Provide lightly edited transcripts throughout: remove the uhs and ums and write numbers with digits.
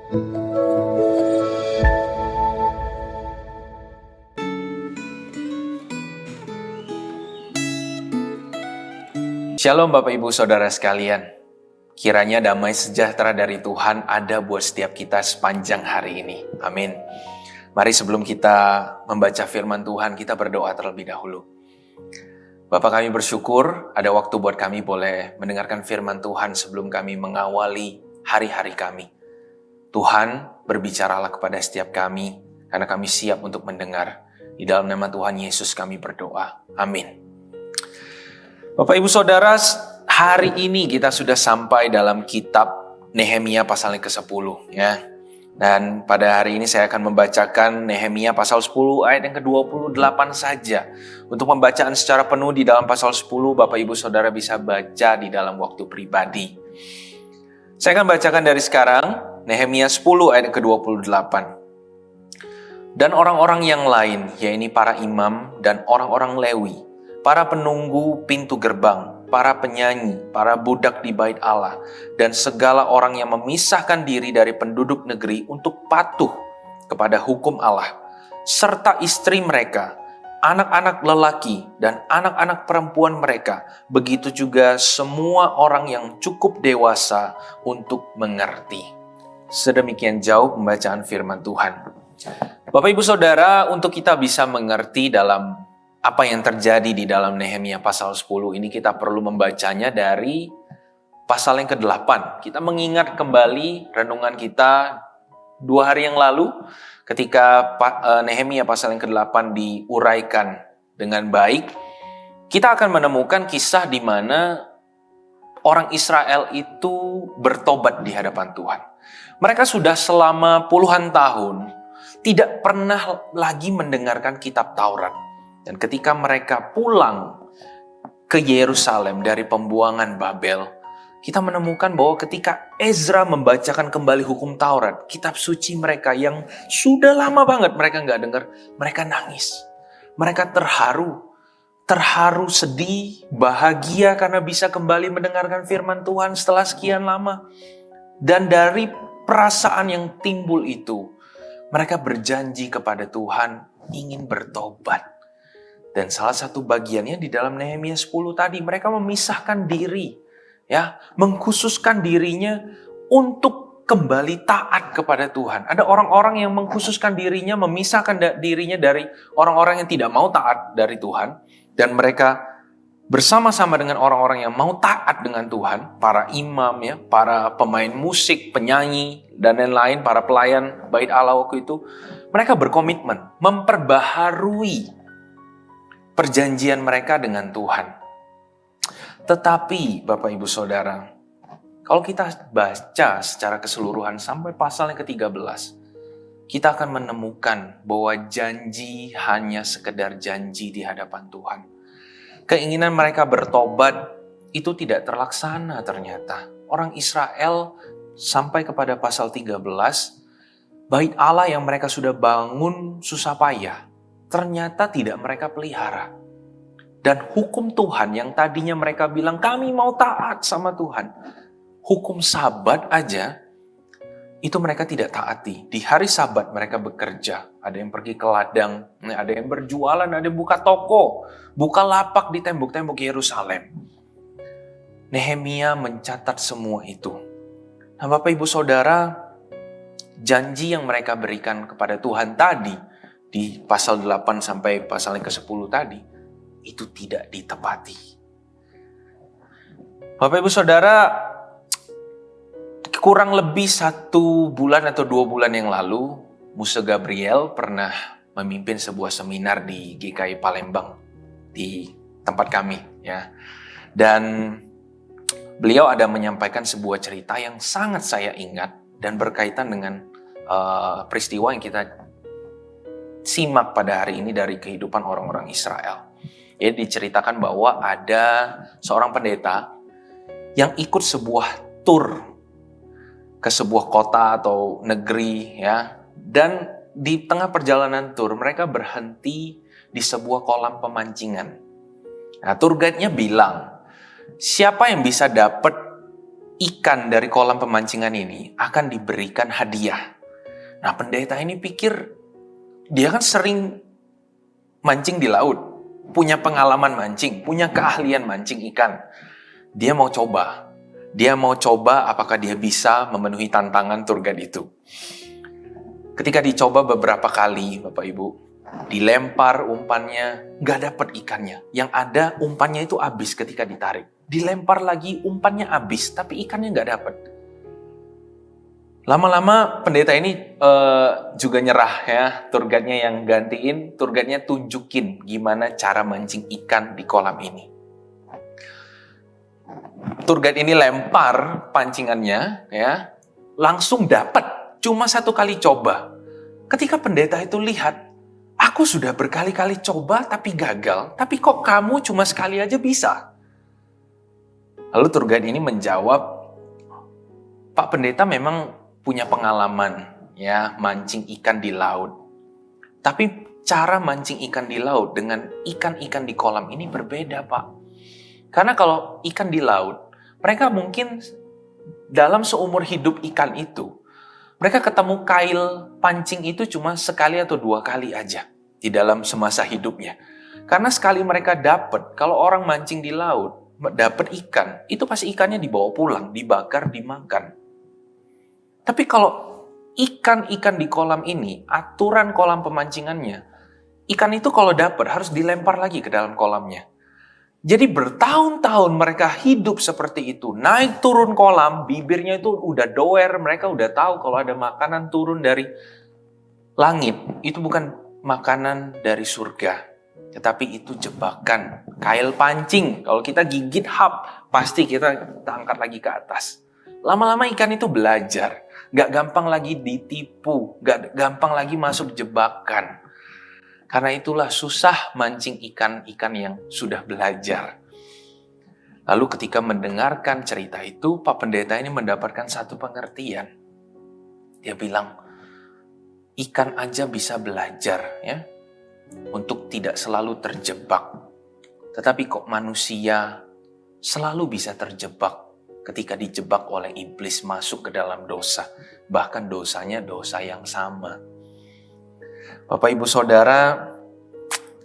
Shalom Bapak Ibu Saudara sekalian. Kiranya damai sejahtera dari Tuhan ada buat setiap kita sepanjang hari ini. Amin. Mari sebelum kita membaca firman Tuhan, kita berdoa terlebih dahulu. Bapak, kami bersyukur ada waktu buat kami boleh mendengarkan firman Tuhan sebelum kami mengawali hari-hari kami. Tuhan, berbicaralah kepada setiap kami, karena kami siap untuk mendengar. Di dalam nama Tuhan Yesus kami berdoa. Amin. Bapak Ibu Saudara, hari ini kita sudah sampai dalam kitab Nehemia pasal yang ke-10 ya. Dan pada hari ini saya akan membacakan Nehemia pasal 10 ayat yang ke-28 saja. Untuk pembacaan secara penuh di dalam pasal 10, Bapak Ibu Saudara bisa baca di dalam waktu pribadi. Saya akan bacakan dari sekarang, Nehemia 10 ayat yang ke-28. Dan orang-orang yang lain, yaitu para imam dan orang-orang Lewi, para penunggu pintu gerbang, para penyanyi, para budak di bait Allah, dan segala orang yang memisahkan diri dari penduduk negeri untuk patuh kepada hukum Allah, serta istri mereka, anak-anak lelaki, dan anak-anak perempuan mereka, begitu juga semua orang yang cukup dewasa untuk mengerti. Sedemikian jauh pembacaan firman Tuhan. Bapak Ibu Saudara, untuk kita bisa mengerti dalam apa yang terjadi di dalam Nehemia pasal 10 ini, kita perlu membacanya dari pasal yang ke-8. Kita mengingat kembali renungan kita 2 hari yang lalu ketika Nehemia pasal yang ke-8 diuraikan dengan baik. Kita akan menemukan kisah di mana orang Israel itu bertobat di hadapan Tuhan. Mereka sudah selama puluhan tahun tidak pernah lagi mendengarkan kitab Taurat. Dan ketika mereka pulang ke Yerusalem dari pembuangan Babel, kita menemukan bahwa ketika Ezra membacakan kembali hukum Taurat, kitab suci mereka yang sudah lama banget mereka nggak dengar, mereka nangis. Mereka terharu, sedih, bahagia karena bisa kembali mendengarkan firman Tuhan setelah sekian lama. Dan dari perasaan yang timbul itu, mereka berjanji kepada Tuhan ingin bertobat. Dan salah satu bagiannya di dalam Nehemia 10 tadi, mereka memisahkan diri, ya, mengkhususkan dirinya untuk kembali taat kepada Tuhan. Ada orang-orang yang mengkhususkan dirinya, memisahkan dirinya dari orang-orang yang tidak mau taat dari Tuhan, dan mereka bersama-sama dengan orang-orang yang mau taat dengan Tuhan, para imam, ya, para pemain musik, penyanyi, dan lain-lain, para pelayan bait Allah waktu itu, mereka berkomitmen memperbaharui perjanjian mereka dengan Tuhan. Tetapi Bapak Ibu Saudara, kalau kita baca secara keseluruhan sampai pasal yang ke-13, kita akan menemukan bahwa janji hanya sekedar janji di hadapan Tuhan. Keinginan mereka bertobat itu tidak terlaksana ternyata. Orang Israel sampai kepada pasal 13, bait Allah yang mereka sudah bangun susah payah, ternyata tidak mereka pelihara. Dan hukum Tuhan yang tadinya mereka bilang kami mau taat sama Tuhan, hukum Sabat aja itu mereka tidak taati. Di hari Sabat mereka bekerja, ada yang pergi ke ladang, ada yang berjualan, ada yang buka toko, buka lapak di tembok-tembok Yerusalem. Nehemia mencatat semua itu. Nah, Bapak Ibu Saudara, janji yang mereka berikan kepada Tuhan tadi di pasal 8 sampai pasal yang ke-10 tadi, itu tidak ditepati. Bapak Ibu Saudara, kurang lebih 1 bulan atau 2 bulan yang lalu, Muse Gabriel pernah memimpin sebuah seminar di GKI Palembang, di tempat kami, ya. Dan beliau ada menyampaikan sebuah cerita yang sangat saya ingat dan berkaitan dengan peristiwa yang kita simak pada hari ini dari kehidupan orang-orang Israel. Ya, diceritakan bahwa ada seorang pendeta yang ikut sebuah tur ke sebuah kota atau negeri, ya. Dan di tengah perjalanan tur mereka berhenti di sebuah kolam pemancingan. Nah, tour guide-nya bilang, siapa yang bisa dapat ikan dari kolam pemancingan ini akan diberikan hadiah. Nah, pendeta ini pikir dia kan sering mancing di laut, punya pengalaman mancing, punya keahlian mancing ikan. Dia mau coba. Dia mau coba apakah dia bisa memenuhi tantangan tour guide itu. Ketika dicoba beberapa kali, Bapak Ibu, dilempar umpannya, nggak dapat ikannya. Yang ada umpannya itu habis ketika ditarik. Dilempar lagi, umpannya habis, tapi ikannya nggak dapat. Lama-lama pendeta ini juga nyerah ya, tour guide-nya yang gantiin, tour guide-nya tunjukin gimana cara mancing ikan di kolam ini. Tour guide ini lempar pancingannya ya, langsung dapat, cuma 1 kali coba. Ketika pendeta itu lihat, aku sudah berkali-kali coba tapi gagal, tapi kok kamu cuma sekali aja bisa? Lalu tour guide ini menjawab, Pak Pendeta memang punya pengalaman ya mancing ikan di laut. Tapi cara mancing ikan di laut dengan ikan-ikan di kolam ini berbeda, Pak. Karena kalau ikan di laut, mereka mungkin dalam seumur hidup ikan itu, mereka ketemu kail pancing itu cuma sekali atau 2 kali aja di dalam semasa hidupnya. Karena sekali mereka dapat, kalau orang mancing di laut, dapat ikan, itu pasti ikannya dibawa pulang, dibakar, dimakan. Tapi kalau ikan-ikan di kolam ini, aturan kolam pemancingannya, ikan itu kalau dapat harus dilempar lagi ke dalam kolamnya. Jadi bertahun-tahun mereka hidup seperti itu. Naik turun kolam, bibirnya itu udah doer, mereka udah tahu kalau ada makanan turun dari langit. Itu bukan makanan dari surga, tetapi itu jebakan, kail pancing. Kalau kita gigit hap, pasti kita angkat lagi ke atas. Lama-lama ikan itu belajar. Gak gampang lagi ditipu, gak gampang lagi masuk jebakan. Karena itulah susah mancing ikan-ikan yang sudah belajar. Lalu ketika mendengarkan cerita itu, Pak Pendeta ini mendapatkan satu pengertian. Dia bilang, ikan aja bisa belajar ya, untuk tidak selalu terjebak. Tetapi kok manusia selalu bisa terjebak ketika dijebak oleh iblis masuk ke dalam dosa. Bahkan dosanya dosa yang sama. Bapak Ibu Saudara,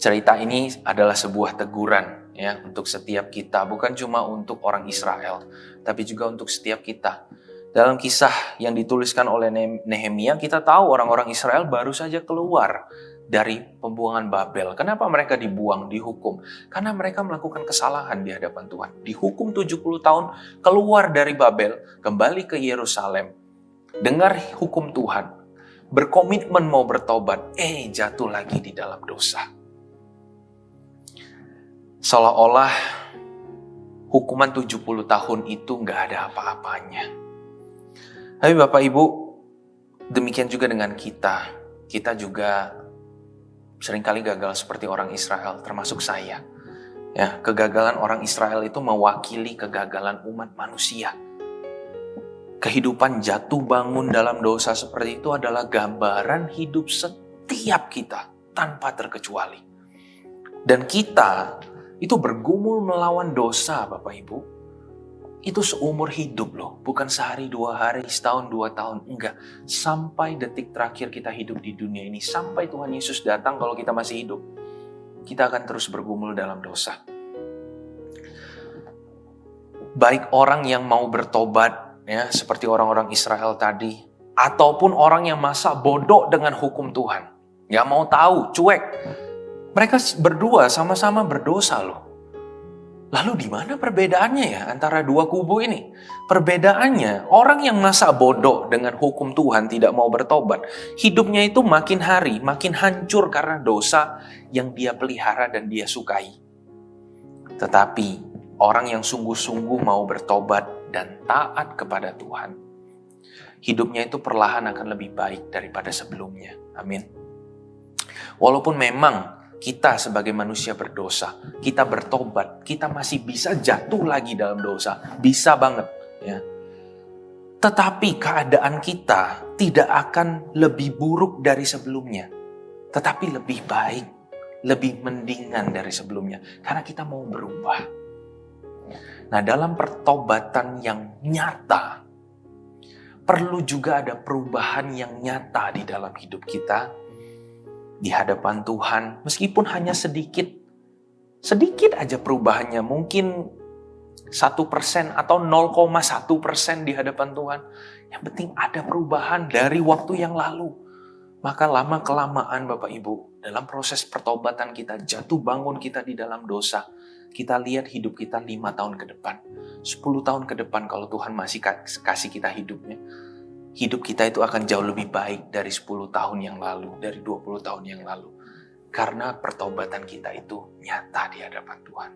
cerita ini adalah sebuah teguran ya untuk setiap kita. Bukan cuma untuk orang Israel, tapi juga untuk setiap kita. Dalam kisah yang dituliskan oleh Nehemia, kita tahu orang-orang Israel baru saja keluar dari pembuangan Babel. Kenapa mereka dibuang, dihukum? Karena mereka melakukan kesalahan di hadapan Tuhan. Dihukum 70 tahun, keluar dari Babel, kembali ke Yerusalem. Dengar hukum Tuhan, berkomitmen mau bertobat, jatuh lagi di dalam dosa. Seolah-olah hukuman 70 tahun itu nggak ada apa-apanya. Tapi Bapak Ibu, demikian juga dengan kita. Kita juga seringkali gagal seperti orang Israel, termasuk saya. Ya, kegagalan orang Israel itu mewakili kegagalan umat manusia. Kehidupan jatuh bangun dalam dosa seperti itu adalah gambaran hidup setiap kita tanpa terkecuali. Dan kita itu bergumul melawan dosa, Bapak Ibu. Itu seumur hidup loh, bukan sehari, 2 hari, setahun, 2 tahun, enggak. Sampai detik terakhir kita hidup di dunia ini, sampai Tuhan Yesus datang kalau kita masih hidup, kita akan terus bergumul dalam dosa. Baik orang yang mau bertobat, ya seperti orang-orang Israel tadi, ataupun orang yang masa bodoh dengan hukum Tuhan, nggak mau tahu, cuek. Mereka berdua sama-sama berdosa loh. Lalu di mana perbedaannya ya antara dua kubu ini? Perbedaannya, orang yang masa bodoh dengan hukum Tuhan tidak mau bertobat, hidupnya itu makin hari makin hancur karena dosa yang dia pelihara dan dia sukai. Tetapi orang yang sungguh-sungguh mau bertobat dan taat kepada Tuhan, hidupnya itu perlahan akan lebih baik daripada sebelumnya. Amin. Walaupun memang kita sebagai manusia berdosa, kita bertobat, kita masih bisa jatuh lagi dalam dosa, bisa banget ya. Tetapi keadaan kita tidak akan lebih buruk dari sebelumnya, tetapi lebih baik, lebih mendingan dari sebelumnya, karena kita mau berubah. Nah, dalam pertobatan yang nyata, perlu juga ada perubahan yang nyata di dalam hidup kita, di hadapan Tuhan, meskipun hanya sedikit. Sedikit aja perubahannya, mungkin 1% atau 0,1% di hadapan Tuhan. Yang penting ada perubahan dari waktu yang lalu. Maka lama-kelamaan Bapak Ibu, dalam proses pertobatan kita, jatuh bangun kita di dalam dosa, kita lihat hidup kita 5 tahun ke depan, 10 tahun ke depan kalau Tuhan masih kasih kita hidupnya. Hidup kita itu akan jauh lebih baik dari 10 tahun yang lalu, dari 20 tahun yang lalu. Karena pertobatan kita itu nyata di hadapan Tuhan.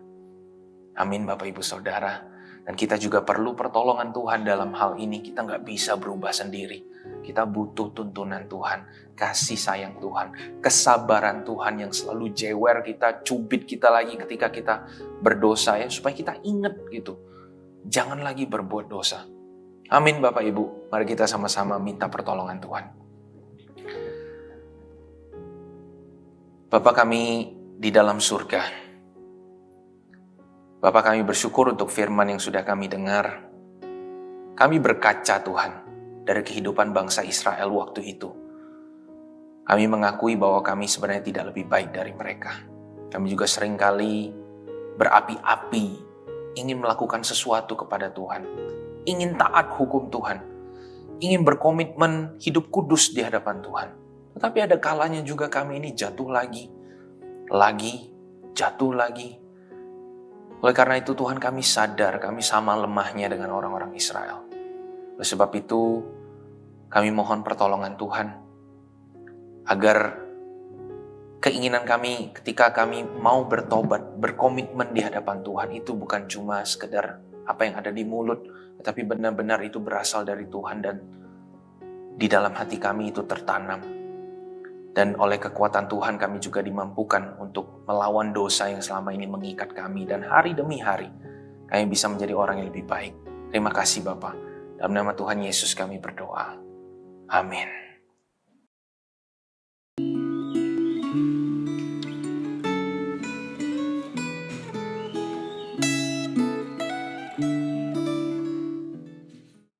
Amin Bapak Ibu Saudara. Dan kita juga perlu pertolongan Tuhan dalam hal ini. Kita nggak bisa berubah sendiri. Kita butuh tuntunan Tuhan, kasih sayang Tuhan, kesabaran Tuhan yang selalu jewer kita, cubit kita lagi ketika kita berdosa ya, supaya kita ingat gitu. Jangan lagi berbuat dosa. Amin Bapak Ibu. Mari kita sama-sama minta pertolongan Tuhan. Bapa kami di dalam surga, Bapa kami bersyukur untuk firman yang sudah kami dengar. Kami berkaca Tuhan dari kehidupan bangsa Israel waktu itu. Kami mengakui bahwa kami sebenarnya tidak lebih baik dari mereka. Kami juga seringkali berapi-api, ingin melakukan sesuatu kepada Tuhan, ingin taat hukum Tuhan, ingin berkomitmen hidup kudus di hadapan Tuhan. Tetapi ada kalanya juga kami ini jatuh lagi, jatuh lagi. Oleh karena itu Tuhan kami sadar kami sama lemahnya dengan orang-orang Israel. Oleh sebab itu kami mohon pertolongan Tuhan agar keinginan kami ketika kami mau bertobat, berkomitmen di hadapan Tuhan itu bukan cuma sekedar apa yang ada di mulut, tetapi benar-benar itu berasal dari Tuhan dan di dalam hati kami itu tertanam. Dan oleh kekuatan Tuhan kami juga dimampukan untuk melawan dosa yang selama ini mengikat kami. Dan hari demi hari kami bisa menjadi orang yang lebih baik. Terima kasih Bapa. Dalam nama Tuhan Yesus kami berdoa. Amin.